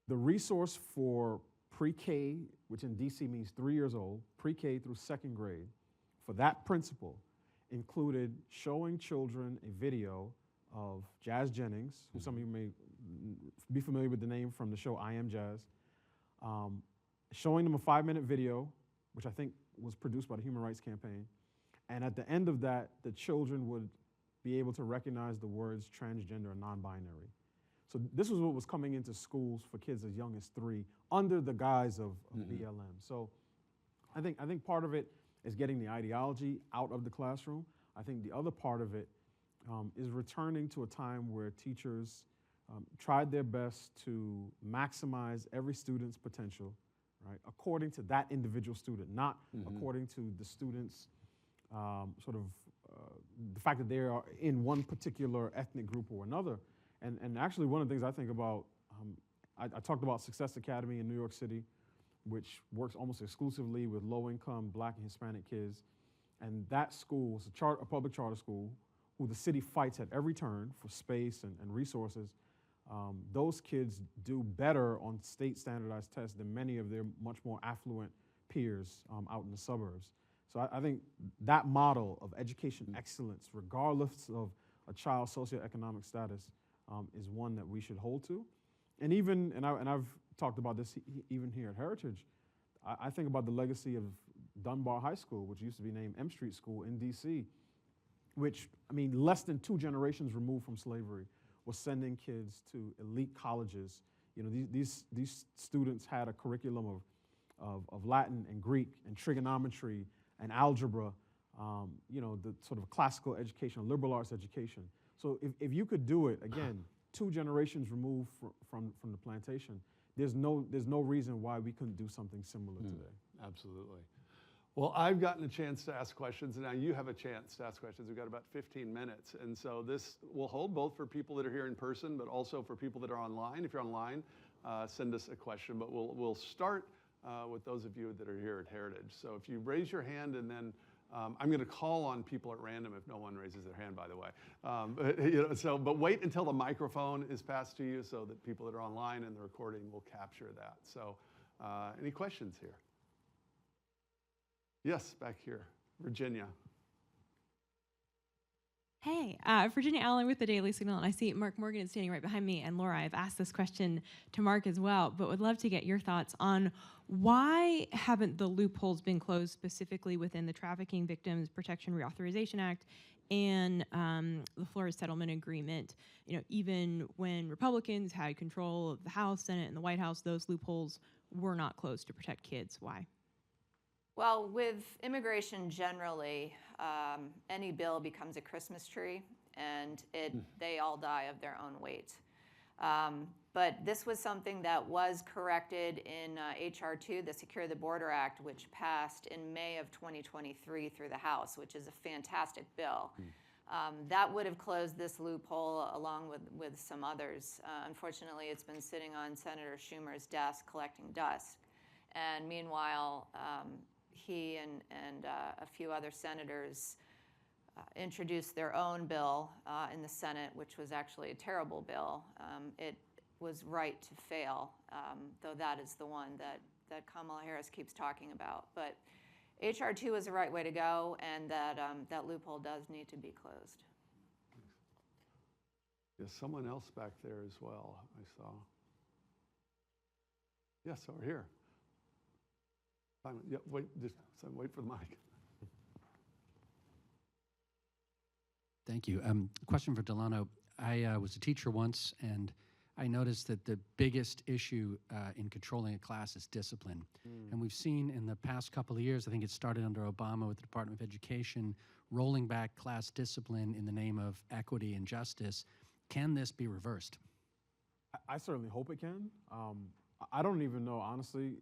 the resource for pre-K, which in DC means 3 years old, pre-K through 2nd grade, for that principle included showing children a video of Jazz Jennings, who some of you may be familiar with the name from the show I Am Jazz, showing them a 5-minute video, which I think was produced by the Human Rights Campaign. And at the end of that, the children would be able to recognize the words transgender and non-binary. So this was what was coming into schools for kids as young as 3 under the guise of BLM. So I think part of it is getting the ideology out of the classroom. I think the other part of it is returning to a time where teachers tried their best to maximize every student's potential, right, according to that individual student, not according to the student's the fact that they are in one particular ethnic group or another. And actually, one of the things I think about, I talked about Success Academy in New York City, which works almost exclusively with low-income Black and Hispanic kids. And that school is a public charter school who the city fights at every turn for space and resources. Those kids do better on state standardized tests than many of their much more affluent peers out in the suburbs. So I think that model of education excellence, regardless of a child's socioeconomic status, is one that we should hold to. And even, and I've talked about this even here at Heritage, I think about the legacy of Dunbar High School, which used to be named M Street School in DC, which, I mean, less than 2 generations removed from slavery, was sending kids to elite colleges. You know, these students had a curriculum of Latin and Greek and trigonometry and algebra, you know, the sort of classical education, liberal arts education. So if you could do it, again, 2 generations removed from the plantation, there's no reason why we couldn't do something similar today. Absolutely. Well, I've gotten a chance to ask questions, and now you have a chance to ask questions. We've got about 15 minutes, and so this will hold both for people that are here in person, but also for people that are online. If you're online, send us a question, but we'll start with those of you that are here at Heritage. So if you raise your hand, and then I'm going to call on people at random if no one raises their hand, by the way. But wait until the microphone is passed to you so that people that are online and the recording will capture that. So any questions here? Yes, back here, Virginia. Hey, Virginia Allen with the Daily Signal, and I see Mark Morgan is standing right behind me. And Laura, I've asked this question to Mark as well, but would love to get your thoughts on why haven't the loopholes been closed specifically within the Trafficking Victims Protection Reauthorization Act and the Flores Settlement Agreement? You know, even when Republicans had control of the House, Senate, and the White House, those loopholes were not closed to protect kids. Why? Well, with immigration generally, any bill becomes a Christmas tree, and they all die of their own weight. But this was something that was corrected in H.R. 2, the Secure the Border Act, which passed in May of 2023 through the House, which is a fantastic bill. That would have closed this loophole along with some others. Unfortunately, it's been sitting on Senator Schumer's desk collecting dust. And meanwhile, he and a few other senators introduced their own bill in the Senate, which was actually a terrible bill. It was right to fail, though that is the one that Kamala Harris keeps talking about. But H.R. 2 is the right way to go, and that loophole does need to be closed. There's someone else back there as well, I saw. Yes, over here. Simon, yeah, wait for the mic. Thank you. Question for Delano. I was a teacher once, and I noticed that the biggest issue in controlling a class is discipline. And we've seen in the past couple of years, I think it started under Obama with the Department of Education, rolling back class discipline in the name of equity and justice. Can this be reversed? I certainly hope it can. I don't even know, honestly,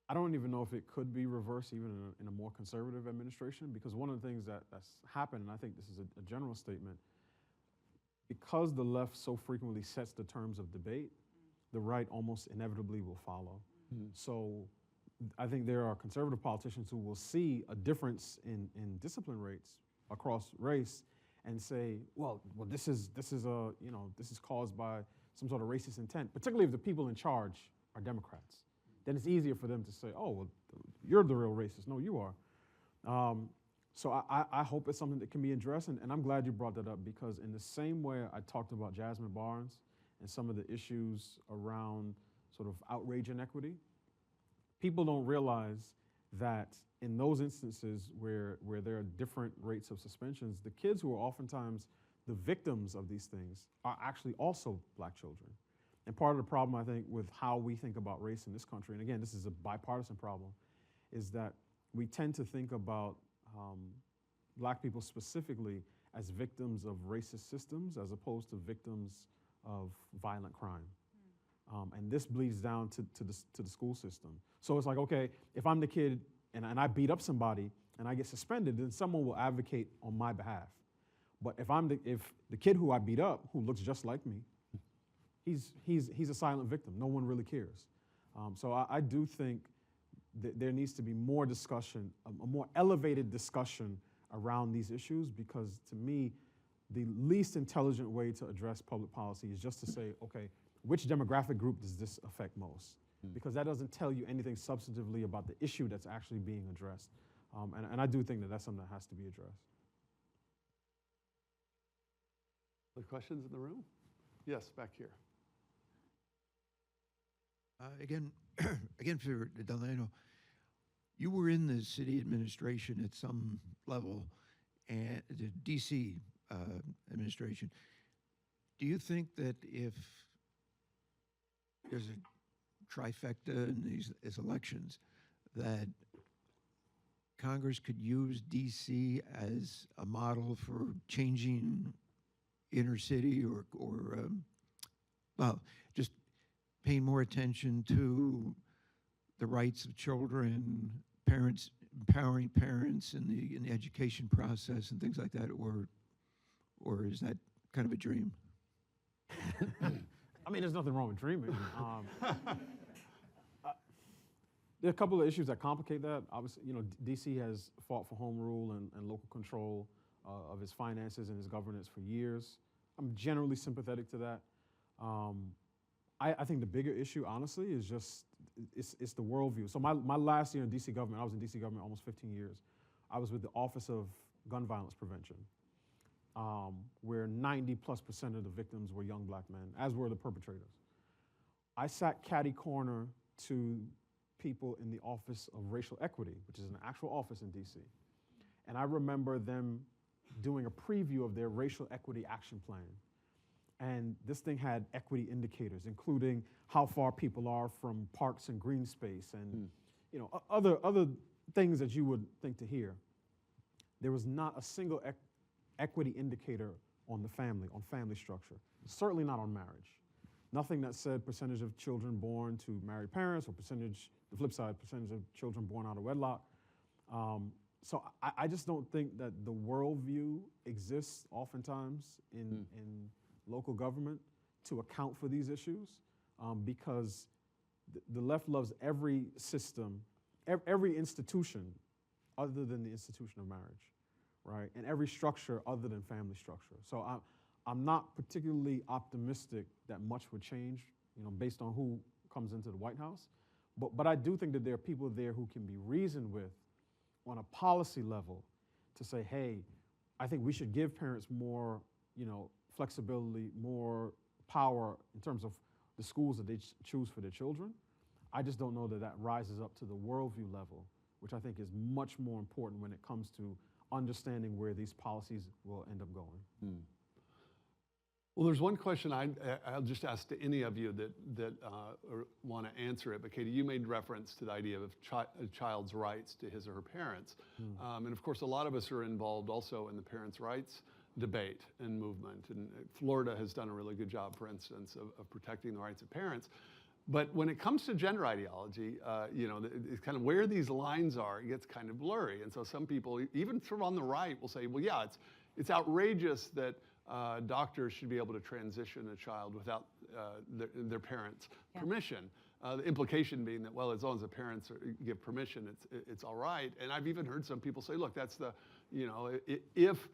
I don't even know if it could be reversed even in a more conservative administration, because one of the things that's happened, and I think this is a general statement, because the left so frequently sets the terms of debate, the right almost inevitably will follow. So I think there are conservative politicians who will see a difference in discipline rates across race and say, well, this is caused by some sort of racist intent, particularly if the people in charge are Democrats. Then it's easier for them to say, oh, well, you're the real racist. No, you are. So I hope it's something that can be addressed, and I'm glad you brought that up, because in the same way I talked about Jasmine Barnes and some of the issues around sort of outrage inequity, people don't realize that in those instances where there are different rates of suspensions, the kids who are oftentimes the victims of these things are actually also Black children. And part of the problem, I think, with how we think about race in this country, and again, this is a bipartisan problem, is that we tend to think about Black people specifically as victims of racist systems as opposed to victims of violent crime. And this bleeds down to the school system. So it's like, okay, if I'm the kid and I beat up somebody and I get suspended, then someone will advocate on my behalf. But if the kid who I beat up, who looks just like me, he's a silent victim. No one really cares. So I do think that there needs to be more discussion, a more elevated discussion around these issues, because to me, the least intelligent way to address public policy is just to say, okay, which demographic group does this affect most? Because that doesn't tell you anything substantively about the issue that's actually being addressed. And I do think that that's something that has to be addressed. Other questions in the room? Yes, back here. Again, for Delano, you were in the city administration at some level, and the DC administration. Do you think that if there's a trifecta in these elections, that Congress could use DC as a model for changing inner city or well, just paying more attention to the rights of children, parents, empowering parents in the education process and things like that, or is that kind of a dream? I mean, there's nothing wrong with dreaming. There are a couple of issues that complicate that. Obviously, DC has fought for home rule and local control of its finances and its governance for years. I'm generally sympathetic to that. I think the bigger issue, honestly, is just it's the worldview. So my last year in DC government, I was in DC government almost 15 years. I was with the Office of Gun Violence Prevention, where 90+% of the victims were young black men, as were the perpetrators. I sat catty corner to people in the Office of Racial Equity, which is an actual office in DC. And I remember them doing a preview of their racial equity action plan. And this thing had equity indicators, including how far people are from parks and green space and other things that you would think to hear. There was not a single equity indicator on family structure, certainly not on marriage. Nothing that said percentage of children born to married parents or the flip side, percentage of children born out of wedlock. So I just don't think that the worldview exists oftentimes in local government to account for these issues, because the left loves every system, every institution other than the institution of marriage, right? And every structure other than family structure. So I'm not particularly optimistic that much would change, based on who comes into the White House. But I do think that there are people there who can be reasoned with on a policy level to say, hey, I think we should give parents more, flexibility, more power in terms of the schools that they choose for their children. I just don't know that that rises up to the worldview level, which I think is much more important when it comes to understanding where these policies will end up going. Well, there's one question I'll just ask to any of you that want to answer it. But Katie, you made reference to the idea of a child's rights to his or her parents. And of course, a lot of us are involved also in the parents' rights debate and movement. And Florida has done a really good job, for instance, of protecting the rights of parents. But when it comes to gender ideology, it's kind of where these lines are, it gets kind of blurry. And so some people, even from on the right, will say, well, yeah, it's outrageous that doctors should be able to transition a child without their parents' permission. The implication being that, well, as long as the parents give permission, it's all right. And I've even heard some people say, look, that's if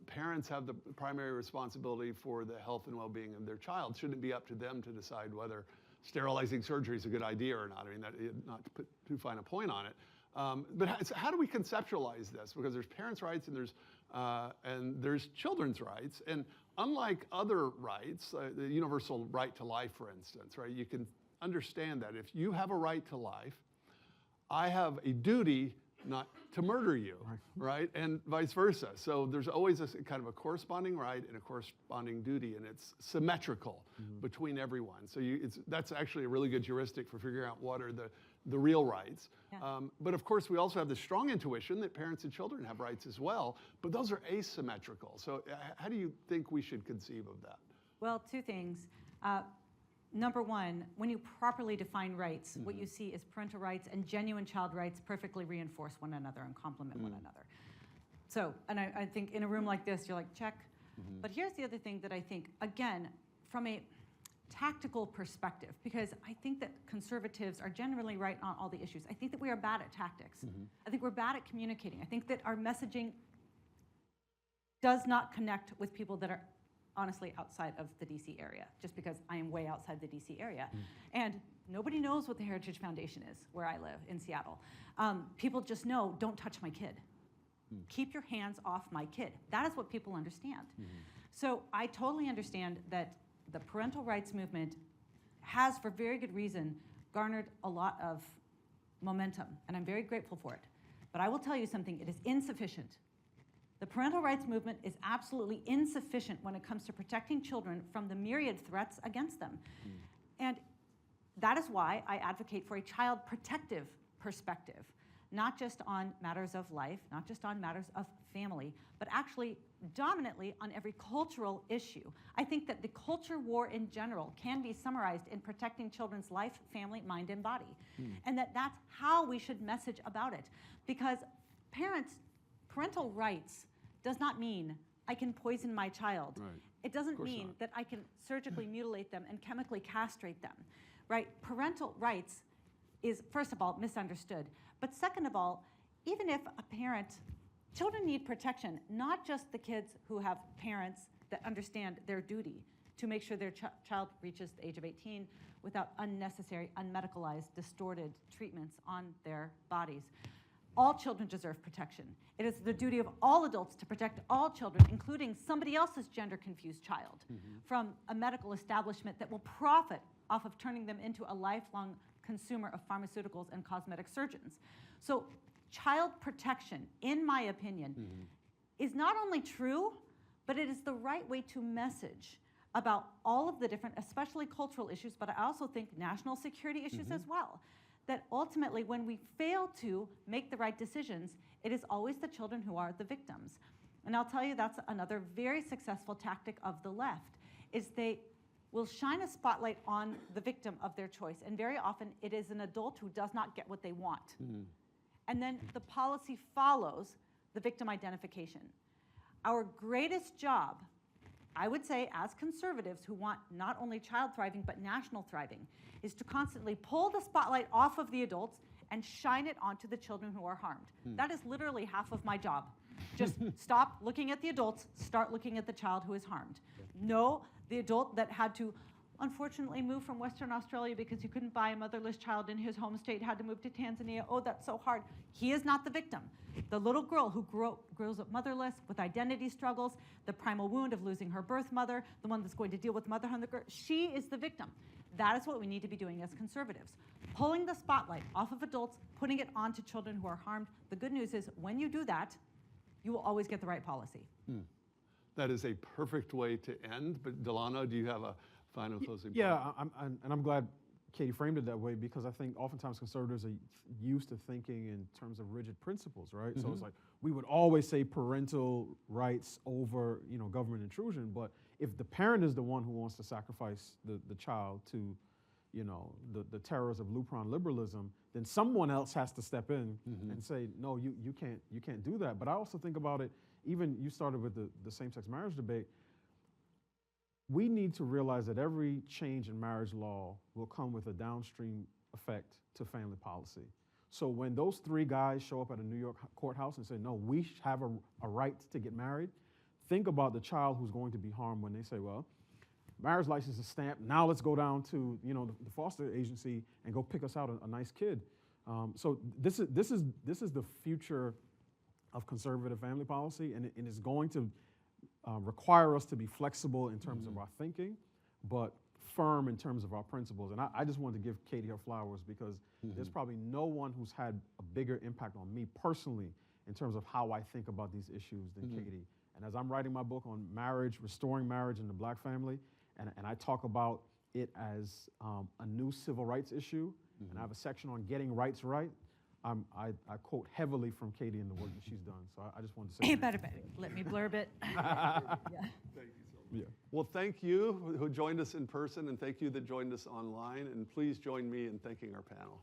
parents have the primary responsibility for the health and well-being of their child, shouldn't it be up to them to decide whether sterilizing surgery is a good idea or not? I mean, not to put too fine a point on it. But how do we conceptualize this? Because there's parents' rights and there's children's rights. And unlike other rights, the universal right to life, for instance, right? You can understand that if you have a right to life, I have a duty not to murder you, right? And vice versa. So there's always a kind of a corresponding right and a corresponding duty, and it's symmetrical between everyone. So that's actually a really good heuristic for figuring out what are the real rights. Yeah. But of course, we also have the strong intuition that parents and children have rights as well, but those are asymmetrical. So how do you think we should conceive of that? Well, two things. Number one, when you properly define rights, what you see is parental rights and genuine child rights perfectly reinforce one another and complement one another. So, and I think in a room like this, you're like, check. But here's the other thing that I think, again, from a tactical perspective, because I think that conservatives are generally right on all the issues. I think that we are bad at tactics. I think we're bad at communicating. I think that our messaging does not connect with people that are honestly outside of the DC area, just because I am way outside the DC area. And nobody knows what the Heritage Foundation is where I live in Seattle. People just know, don't touch my kid. Keep your hands off my kid. That is what people understand. So I totally understand that the parental rights movement has, for very good reason, garnered a lot of momentum, and I'm very grateful for it. But I will tell you something, it is insufficient. The parental rights movement is absolutely insufficient when it comes to protecting children from the myriad threats against them. And that is why I advocate for a child protective perspective, not just on matters of life, not just on matters of family, but actually dominantly on every cultural issue. I think that the culture war in general can be summarized in protecting children's life, family, mind, and body. And that's how we should message about it. Because parental rights does not mean I can poison my child. It doesn't mean that I can surgically mutilate them and chemically castrate them, right? Parental rights is, first of all, misunderstood. But second of all, even if a parent, children need protection, not just the kids who have parents that understand their duty to make sure their child reaches the age of 18 without unnecessary, unmedicalized, distorted treatments on their bodies. All children deserve protection. It is the duty of all adults to protect all children, including somebody else's gender-confused child, from a medical establishment that will profit off of turning them into a lifelong consumer of pharmaceuticals and cosmetic surgeons. So child protection, in my opinion, is not only true, but it is the right way to message about all of the different, especially cultural issues, but I also think national security issues as well. That ultimately, when we fail to make the right decisions, it is always the children who are the victims. And I'll tell you, that's another very successful tactic of the left, is they will shine a spotlight on the victim of their choice. And very often, it is an adult who does not get what they want. And then the policy follows the victim identification. Our greatest job, I would say, as conservatives who want not only child thriving, but national thriving, is to constantly pull the spotlight off of the adults and shine it onto the children who are harmed. That is literally half of my job. Just stop looking at the adults, start looking at the child who is harmed. No, the adult that had to unfortunately move from Western Australia because he couldn't buy a motherless child in his home state, had to move to Tanzania. Oh, that's so hard. He is not the victim. The little girl who grows up motherless with identity struggles, the primal wound of losing her birth mother, the one that's going to deal with mother hunger, she is the victim. That is what we need to be doing as conservatives. Pulling the spotlight off of adults, putting it onto children who are harmed. The good news is when you do that, you will always get the right policy. That is a perfect way to end, but Delano, do you have a final closing point? Yeah, I'm glad Katie framed it that way, because I think oftentimes conservatives are used to thinking in terms of rigid principles, right? So it's like we would always say parental rights over, government intrusion, but if the parent is the one who wants to sacrifice the child to, the terrors of Lupron liberalism, then someone else has to step in and say, no, you can't do that. But I also think about it, even you started with the same-sex marriage debate. We need to realize that every change in marriage law will come with a downstream effect to family policy. So when those three guys show up at a New York courthouse and say, no, we have a right to get married, think about the child who's going to be harmed when they say, well, marriage license is stamped, now let's go down to the foster agency and go pick us out a nice kid. So this is the future of conservative family policy, and it is going to require us to be flexible in terms of our thinking, but firm in terms of our principles. And I just wanted to give Katie her flowers, because there's probably no one who's had a bigger impact on me personally in terms of how I think about these issues than Katie. And as I'm writing my book on marriage, restoring marriage in the Black family, and I talk about it as a new civil rights issue, and I have a section on getting rights right. I quote heavily from Katie and the work that she's done. So I just wanted to say You thank better let me blurb it. you. Yeah. Well, thank you who joined us in person, and thank you that joined us online. And please join me in thanking our panel.